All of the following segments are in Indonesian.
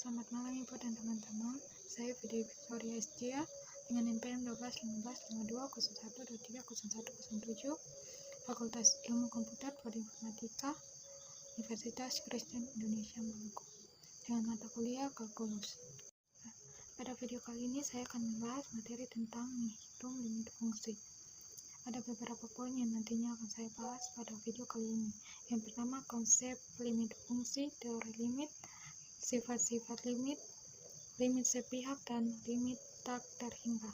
Selamat malam Ibu dan teman-teman. Saya Fida Victoria Estia dengan NPM 12155201230107 Fakultas Ilmu Komputer Prodi Informatika Universitas Kristen Indonesia Maluku dengan mata kuliah Kalkulus. Pada video kali ini saya akan membahas materi tentang menghitung limit fungsi. Ada beberapa poin yang nantinya akan saya bahas pada video kali ini. Yang pertama, konsep limit fungsi, teori limit, sifat-sifat limit, limit sepihak, dan limit tak terhingga.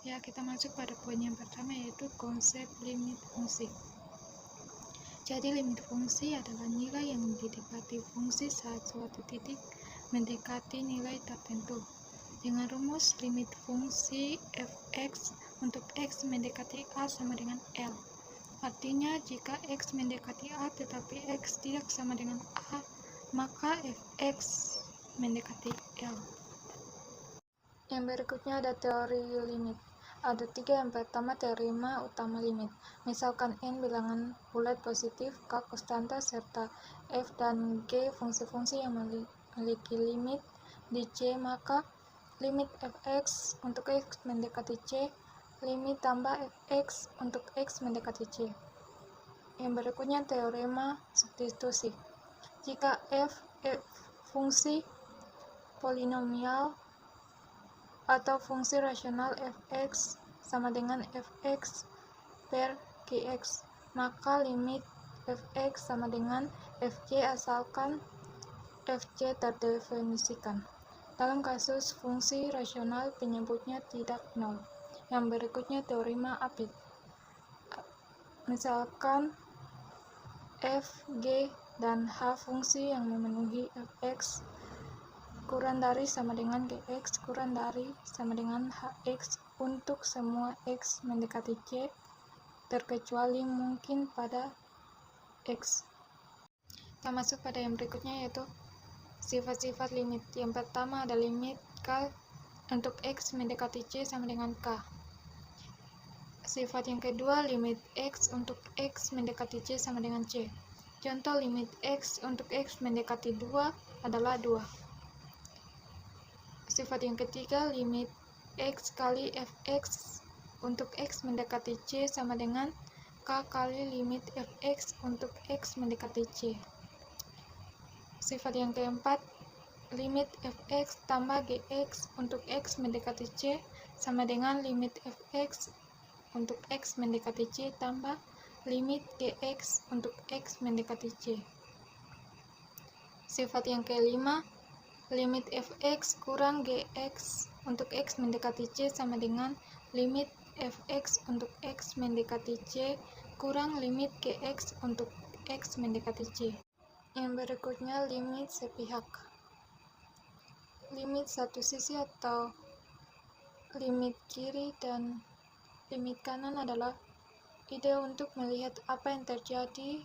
Ya, kita masuk pada poin yang pertama, yaitu konsep limit fungsi. Jadi, limit fungsi adalah nilai yang didekati fungsi saat suatu titik mendekati nilai tertentu. Dengan rumus limit fungsi fx untuk x mendekati a sama dengan L. Artinya, jika x mendekati a tetapi x tidak sama dengan a, maka fx mendekati L. Yang berikutnya ada teori limit. Ada tiga. Yang pertama, teorema utama limit. Misalkan n bilangan bulat positif, k konstanta, serta f dan g fungsi-fungsi yang memiliki limit di C, maka limit fx untuk x mendekati C, limit tambah fx untuk x mendekati C. Yang berikutnya, teorema substitusi. Jika f fungsi polinomial atau fungsi rasional fx sama dengan fx per gx, maka limit fx sama dengan fj asalkan fj terdefinisikan. Dalam kasus fungsi rasional penyebutnya tidak nol. Yang berikutnya, teorema Apit. Misalkan f, g, dan h fungsi yang memenuhi fx kurang dari sama dengan gx kurang dari sama dengan hx untuk semua x mendekati c terkecuali mungkin pada x. Kita masuk pada yang berikutnya, yaitu sifat-sifat limit. Yang pertama ada limit k untuk x mendekati c sama dengan k. Sifat yang kedua, limit x untuk x mendekati c sama dengan c. Contoh, limit x untuk x mendekati 2 adalah 2. Sifat yang ketiga, limit x kali fx untuk x mendekati c sama dengan k kali limit fx untuk x mendekati c. Sifat yang keempat, limit fx tambah gx untuk x mendekati c sama dengan limit fx untuk x mendekati c tambah limit gx untuk x mendekati c. Sifat yang kelima, limit fx kurang gx untuk x mendekati c sama dengan limit fx untuk x mendekati c kurang limit gx untuk x mendekati c. Yang berikutnya, limit sepihak. Limit satu sisi atau limit kiri dan limit kanan adalah ide untuk melihat apa yang terjadi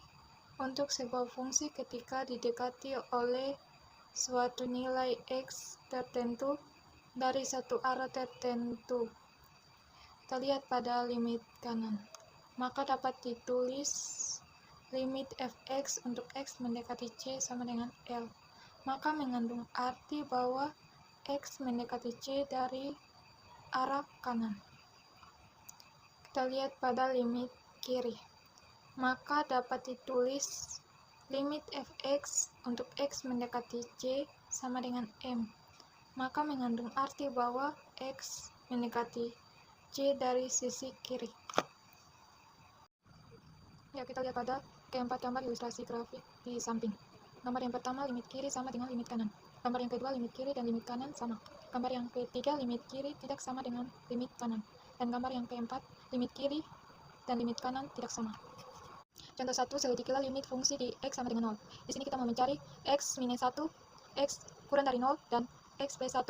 untuk sebuah fungsi ketika didekati oleh suatu nilai x tertentu dari satu arah tertentu. Kita lihat pada limit kanan. Maka dapat ditulis limit fx untuk x mendekati c sama dengan L. Maka mengandung arti bahwa x mendekati c dari arah kanan. Kita lihat pada limit kiri. Maka dapat ditulis limit fx untuk x mendekati c sama dengan m. Maka mengandung arti bahwa x mendekati c dari sisi kiri. Ya, kita lihat pada keempat gambar ilustrasi grafik di samping. Gambar yang pertama, limit kiri sama dengan limit kanan. Gambar yang kedua, limit kiri dan limit kanan sama. Gambar yang ketiga, limit kiri tidak sama dengan limit kanan. Dan gambar yang keempat, limit kiri dan limit kanan tidak sama. Contoh 1, selidikilah limit fungsi di x sama dengan 0. Di sini kita mau mencari x minus 1, x kurang dari 0, dan x plus 1,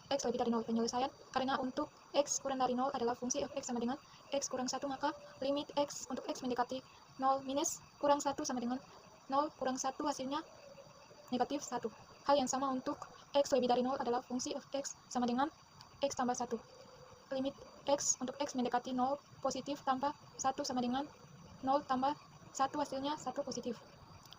x lebih dari 0. Penyelesaian, karena untuk x kurang dari 0 adalah fungsi fx sama dengan x kurang 1, maka limit x untuk x mendekati 0 minus kurang 1 sama dengan 0 kurang 1 hasilnya negatif 1. Hal yang sama untuk x lebih dari 0 adalah fungsi fx sama dengan x tambah 1. Limit x untuk x mendekati 0 positif tambah 1 sama dengan 0 tambah 1 hasilnya 1 positif.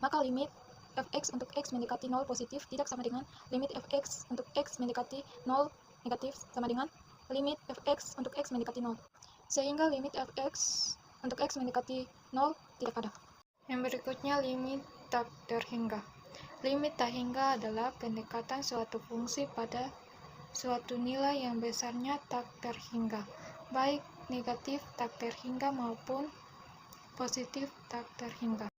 Maka limit fx untuk x mendekati 0 positif tidak sama dengan limit fx untuk x mendekati 0 negatif sama dengan limit fx untuk x mendekati 0. Sehingga limit fx untuk x mendekati 0 tidak ada. Yang berikutnya limit tak terhingga. Limit tak hingga adalah pendekatan suatu fungsi pada suatu nilai yang besarnya tak terhingga, baik negatif tak terhingga maupun positif tak terhingga.